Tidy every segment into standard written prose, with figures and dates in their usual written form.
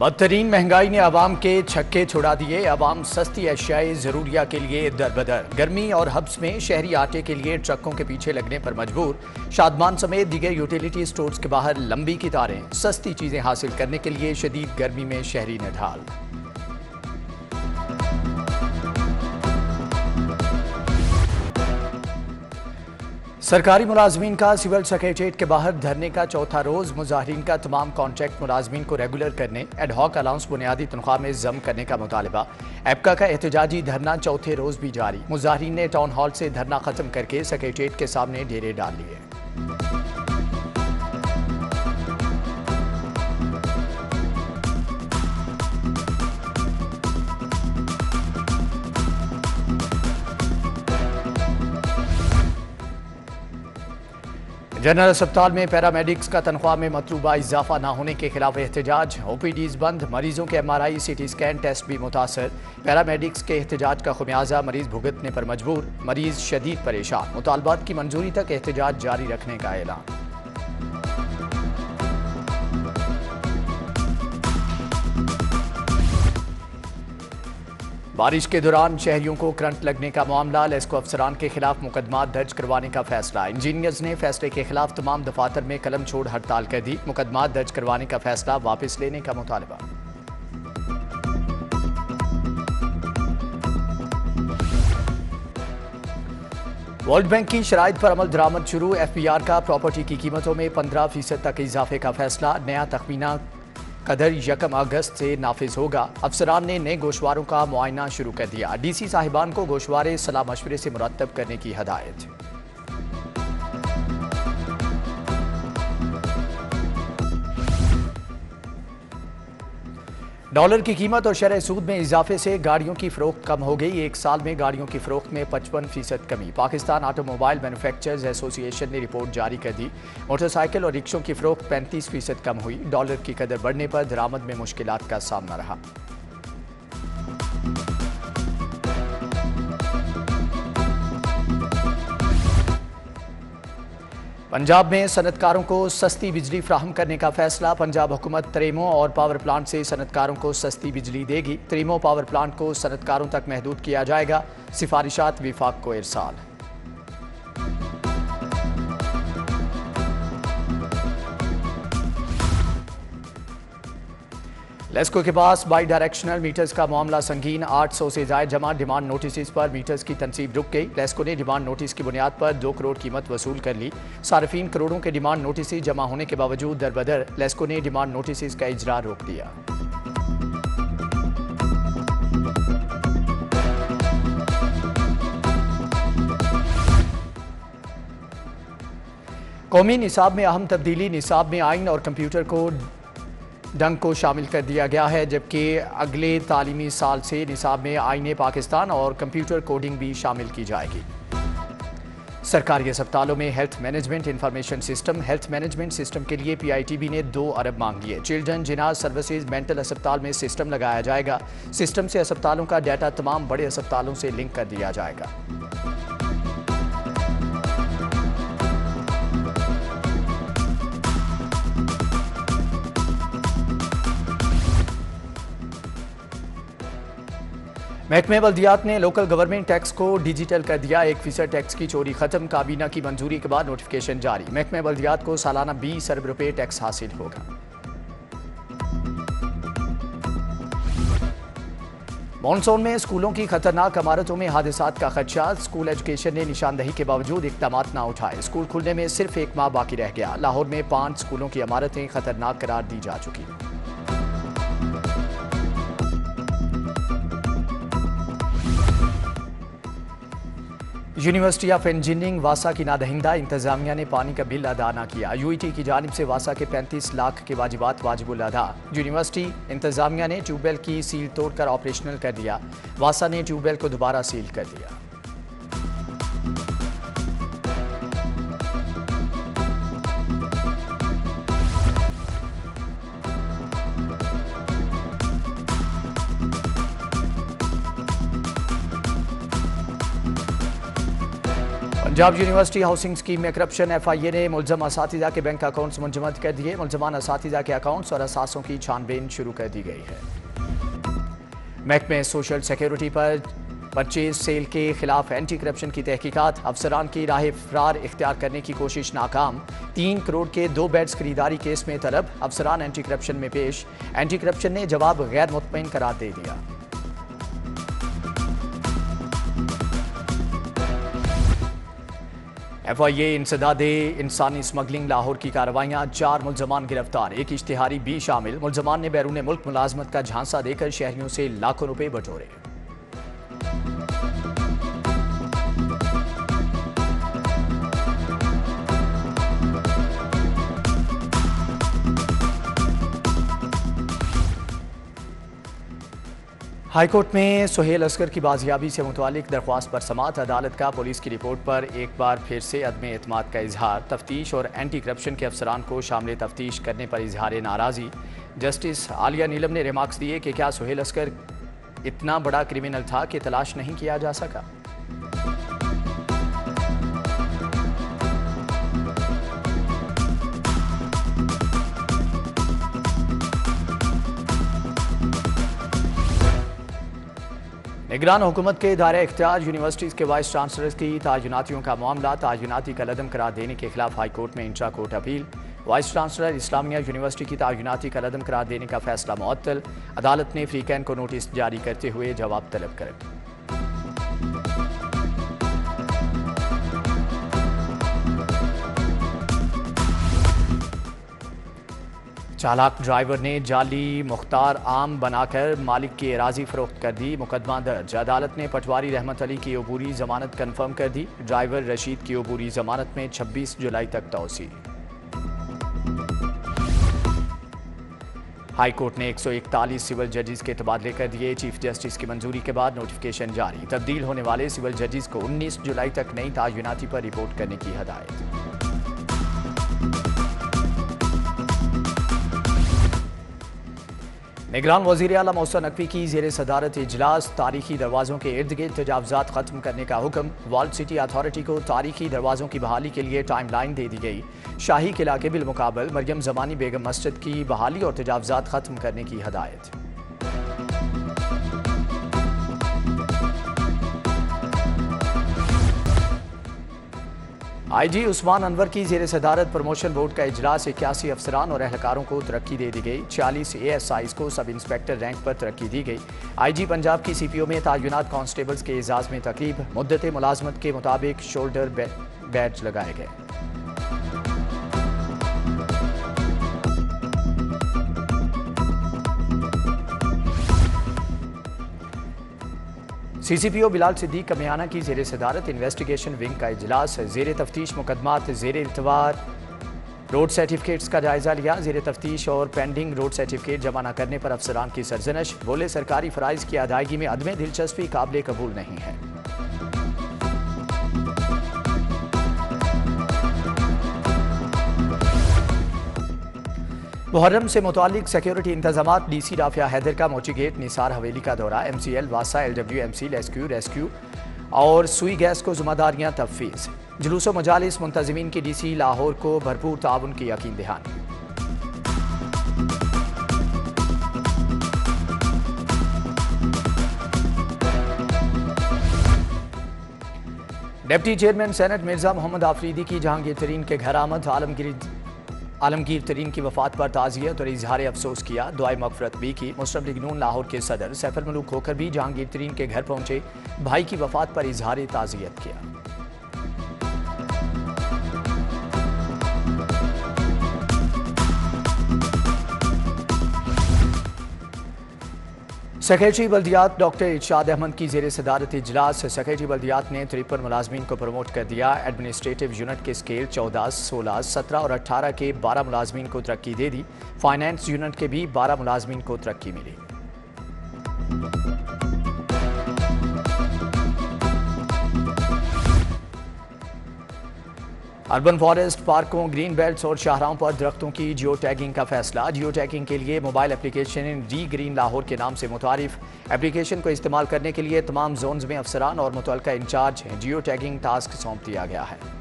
बदतरीन महंगाई ने आवाम के छक्के छुड़ा दिए। आवाम सस्ती अशियाई जरूरिया के लिए दरबदर। गर्मी और हब्स में शहरी आटे के लिए ट्रकों के पीछे लगने पर मजबूर। शादमान समेत दीगर यूटिलिटी स्टोर्स के बाहर लंबी कतारें। सस्ती चीजें हासिल करने के लिए शदीद गर्मी में शहरी निढाल। सरकारी मुलाजमीन का सिविल सेक्रेटेरिएट के बाहर धरने का चौथा रोज। मुजाहिरीन का तमाम कॉन्ट्रैक्ट मुलाजमीन को रेगुलर करने, एडहॉक अलाउंस बुनियादी तनख्वाह में जम करने का मुतालबा। एप्का का एहतजाजी धरना चौथे रोज भी जारी। मुजाहिरीन ने टाउन हॉल से धरना खत्म करके सेक्रेटेरिएट के सामने डेरे डाल लिए। जनरल अस्पताल में पैरामेडिक्स का तनख्वाह में मतलूबा इजाफा न होने के खिलाफ एहतजाज। ओपीडीज बंद, मरीजों के एमआरआई सीटी स्कैन टेस्ट भी मुतासर। पैरामेडिक्स के एहतजाज का खुमियाजा मरीज भुगतने पर मजबूर। मरीज शदीद परेशान। मुतालबात की मंजूरी तक एहतजाज जारी रखने का ऐलान। बारिश के दौरान शहरियों को करंट लगने का मामला। लेस्को अफसरान के खिलाफ मुकदमा दर्ज करवाने का फैसला। इंजीनियर्स ने फैसले के खिलाफ तमाम दफातर में कलम छोड़ हड़ताल कर दी। मुकदमा दर्ज करवाने का फैसला वापस लेने का मुतालबा। वर्ल्ड बैंक की शराइत पर अमल दरामद शुरू। एफबीआर का प्रॉपर्टी की कीमतों में 15% तक इजाफे का फैसला। नया तखमीना कदर 1 अगस्त से नाफिज होगा। अफसरान ने नए गोशवारों का मुआयना शुरू कर दिया। डीसी साहिबान को गोशवारे सलाह मशवरे से मुरतब करने की हदायत। डॉलर की कीमत और शरह सूद में इजाफे से गाड़ियों की फरोख्त कम हो गई। एक साल में गाड़ियों की फरोख्त में 55% कमी। पाकिस्तान ऑटोमोबाइल मैन्युफैक्चरर्स एसोसिएशन ने रिपोर्ट जारी कर दी। मोटरसाइकिल और रिक्शों की फरोख्त 35% कम हुई। डॉलर की कदर बढ़ने पर दरामद में मुश्किलात का सामना रहा। पंजाब में सनतकारों को सस्ती बिजली फ्राहम करने का फैसला। पंजाब हुकूमत त्रेमो और पावर प्लांट से सनतकारों को सस्ती बिजली देगी। त्रेमो पावर प्लांट को सनतकारों तक महदूद किया जाएगा। सिफारिशात विफाक को इरसाल। लेस्को के पास बाई डायरेक्शनल मीटर्स का मामला संगीन। 800 से ज्यादा जमा डिमांड नोटिस पर मीटर्स की तनसीब रुक गई। लेस्को ने डिमांड नोटिस की बुनियाद पर 2 करोड़ कीमत वसूल कर ली। सार्फिन करोड़ों के डिमांड नोटिस जमा होने के बावजूद दरबदर। लेस्को ने डिमांड नोटिस का इजरा रोक दिया। कौमी निसाब में अहम तब्दीली। निसाब में आइन और कंप्यूटर को डंग को शामिल कर दिया गया है, जबकि अगले तालीमी साल से निसाब में आईने पाकिस्तान और कंप्यूटर कोडिंग भी शामिल की जाएगी। सरकारी अस्पतालों में health management information system. Health management system के लिए पीआईटीबी ने 2 अरब मांगी है। चिल्ड्रन जिनाज सर्विसेज मेंटल अस्पताल में सिस्टम लगाया जाएगा। सिस्टम से अस्पतालों का डाटा तमाम बड़े अस्पतालों से लिंक कर दिया जाएगा। महकमे बल्दियात ने लोकल गवर्नमेंट टैक्स को डिजिटल कर दिया। 1% टैक्स की चोरी खत्म। काबीना की मंजूरी के बाद नोटिफिकेशन जारी। महकमे बल्दियात को सालाना 20 अरब रुपए टैक्स हासिल होगा। मॉनसून में स्कूलों की खतरनाक इमारतों में हादसात का खदशा। स्कूल एजुकेशन ने निशानदही के बावजूद इक़दाम न उठाए। स्कूल खुलने में सिर्फ 1 माह बाकी रह गया। लाहौर में 5 स्कूलों की इमारतें खतरनाक करार दी जा चुकी। यूनिवर्सिटी ऑफ इंजीनियरिंग वासा की नादहिंदा। इंतजामिया ने पानी का बिल अदा न किया। यूईटी की जानिब से वासा के 35 लाख के वाजिबात वाजिबुल अदा। यूनिवर्सिटी इंतजामिया ने ट्यूबवेल की सील तोड़कर ऑपरेशनल कर दिया। वासा ने ट्यूबवेल को दोबारा सील कर दिया। पंजाब यूनिवर्सिटी हाउसिंग स्कीम में करप्शन, FIA ने मुलजम असातिज़ा के बैंक अकाउंट्स मुंजमद कर दिए। मुलजमान असातिज़ा के अकाउंट्स और असासों की छानबीन शुरू कर दी गई है। महकमे सोशल सिक्योरिटी पर परचेज सेल के खिलाफ एंटी करप्शन की तहकीकात, अफसरान की राह फरार इख्तियार करने की कोशिश नाकाम। 3 करोड़ के 2 बेड्स खरीदारी केस में तलब, अफसरान एंटी करप्शन में पेश। एंटी करप्शन ने जवाब गैर मुतमईन करार दे दिया। FIA इंसदादे इंसानी स्मगलिंग लाहौर की कार्रवाइयाँ, 4 मुलजमान गिरफ्तार, एक इश्तिहारी भी शामिल। मुलजमान ने बैरून मुल्क मुलाजमत का झांसा देकर शहरियों से लाखों रुपए बटोरे। हाईकोर्ट में सुहेल असगर की बाजियाबी से मुतालिक दरख्वास्त पर समाअत, अदालत का पुलिस की रिपोर्ट पर एक बार फिर से अदम एतमाद का इजहार। तफ्तीश और एंटी करप्शन के अफसरान को शामिल तफ्तीश करने पर इजहार नाराज़ी। जस्टिस आलिया नीलम ने रिमार्क्स दिए कि क्या सुहेल असगर इतना बड़ा क्रिमिनल था कि तलाश नहीं किया जा सका। निगरान हुकूमत के दायरे इख्तियार यूनिवर्सिटीज़ के वाइस चांसलर्स की तायुनातियों का मामला, तायुनाती का लदम करार देने के खिलाफ हाई कोर्ट में intra court appeal. Vice chancellor Islamia university की तायुनाती का लदम करार देने का फैसला मुअत्तल, अदालत ने फ्रीकैन को नोटिस जारी करते हुए जवाब तलब कर। चालाक ड्राइवर ने जाली मुख्तार आम बनाकर मालिक की एराजी फरोख्त कर दी, मुकदमा दर्ज। अदालत ने पटवारी रहमत अली की अबूरी जमानत कन्फर्म कर दी। ड्राइवर रशीद की अबूरी जमानत में 26 जुलाई तक तौसी। हाई कोर्ट ने 141 सिविल जजेस के तबादले कर दिए। चीफ जस्टिस की मंजूरी के बाद नोटिफिकेशन जारी। तब्दील होने वाले सिविल जजेस को 19 जुलाई तक नई तायुनाती पर रिपोर्ट करने की हदायत। निगरान वज़ीर आला मोहसिन नकवी की ज़ेर सदारत इजलास, तारीखी दरवाज़ों के इर्द गिर्द तजावुज़ात ख़त्म करने का हुक्म। वर्ल्ड सिटी अथॉरिटी को तारीखी दरवाज़ों की बहाली के लिए टाइम लाइन दे दी गई। शाही किला के बिलमुकाबल मरियम ज़मानी बेगम मस्जिद की बहाली और तजावुज़ात ख़त्म करने की हदायत। IG उस्मान अनवर की ज़ेर सदारत प्रमोशन बोर्ड का इजलास, 81 अफसरान और एहलकारों को तरक्की दे दी गई। 46 ASIs को सब इंस्पेक्टर रैंक पर तरक्की दी गई। IG पंजाब की CPO में तायुनात कांस्टेबल्स के एजाज में तकरीब, मुद्दत मुलाजमत के मुताबिक शोल्डर बैज लगाए गए। CCPO बिलाल सिद्दीक कमियाना की ज़ेर सदारत इन्वेस्टिगेशन विंग का इजलास, ज़ेर तफ्तीश मुकदमात, ज़ेर इल्तवार रोड सर्टिफिकेट्स का जायजा लिया। ज़ेर तफ्तीश और पेंडिंग रोड सर्टिफिकेट जमा न करने पर अफसरान की सरजनश, बोले सरकारी फ़राइज़ की अदायगी में अदम दिलचस्पी काबिल कबूल नहीं है। मुहर्रम से मुतालिक सिक्योरिटी इंतजामात, DC राफिया हैदर का मोची गेट निसार हवेली का दौरा, MCL वासा LWMC रेस्क्यू और सुई गैस को जिम्मेदारियां तफवीज़। जुलूस व मजालिस मुंतज़मीन की DC लाहौर को भरपूर ताउन की यकीन दहानी। Deputy chairman senate Mirza Mohammad Afridi की जहांगीर तरीन के घर आमद, आलमगीर तरीन की वफात पर ताज़ियत और इजहार अफसोस किया, दुआए मग़फ़िरत भी की। मुस्लिम लीग नून लाहौर के सदर सैफुल मलूक होकर भी जहांगीर तरीन के घर पहुंचे, भाई की वफात पर इजहार ताज़ियत किया। सेक्रेटरी बल्दियात डॉक्टर इरशाद अहमद की ज़ेर सदारत इजलास, सेक्रेटरी बल्दियात ने 53 मुलाजमीन को प्रमोट कर दिया। एडमिनिस्ट्रेटिव यूनिट के स्केल 14, 16, 17 और 18 के 12 मुलाजमीन को तरक्की दे दी। फाइनेंस यूनिट के भी 12 मुलाजमीन को तरक्की मिली। अर्बन फॉरेस्ट, पार्कों, ग्रीन बेल्ट्स और शाहराहों पर दरख्तों की जियो टैगिंग का फैसला। जियो टैगिंग के लिए मोबाइल एप्लीकेशन री ग्रीन लाहौर के नाम से मुतारिफ। एप्लीकेशन को इस्तेमाल करने के लिए तमाम जोन्स में अफसरान और मुतल्लिका इंचार्ज जियो टैगिंग टास्क सौंप दिया गया है।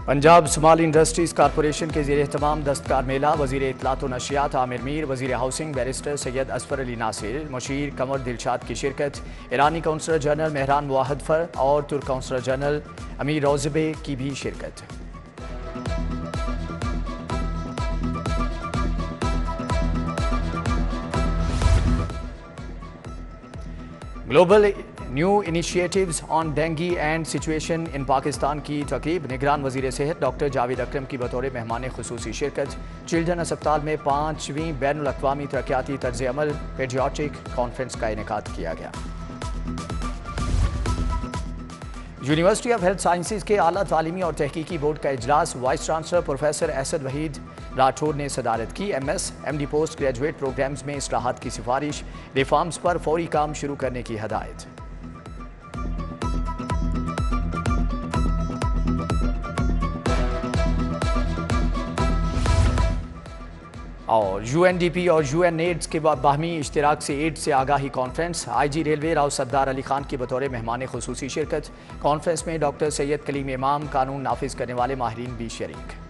पंजाब स्मॉल इंडस्ट्रीज कॉरपोरेशन के ज़ेर एहतमाम दस्तकार मेला। वज़ीर इत्तलात व नशियात आमिर मीर, वज़ीर हाउसिंग बैरिस्टर सैयद असफर अली नासिर, मुशीर कमर दिलशाद की शिरकत। ईरानी काउंसलर जनरल मेहरान मुआहदफर और तुर्क काउंसलर जनरल अमीर रोज़बे की भी शिरकत। Global new initiatives on dinghy and situation in Pakistan की तकरीब। निगरान वज़ीर सेहत डॉक्टर जावेद अकरम की बतौर मेहमान खुसूसी शिरकत। चिल्ड्रन अस्पताल में 5वीं बैनुल अक़वामी तरक्याती तर्ज़ अमल पेडियाट्रिक कॉन्फ्रेंस का इनेकाद किया गया। यूनिवर्सिटी ऑफ हेल्थ साइंसेज के आला तालीमी और तहकीकी बोर्ड का इजलास। Vice chancellor professor Asad Waheed Rathore ने सदारत की। MS MD post graduate programs में इस्लाहात की सिफारिश। रिफॉर्म्स पर फौरी काम शुरू करने की हदायत। और UNDP और UNAIDS के बाहमी इश्तिराक से एड्स से आगाही कॉन्फ्रेंस। IG रेलवे राव सरदार अली खान की बतौर मेहमान खुसूसी शिरकत। कॉन्फ्रेंस में डॉक्टर सैयद कलीम इमाम, कानून नाफिज करने वाले माहिरीन भी शरीक।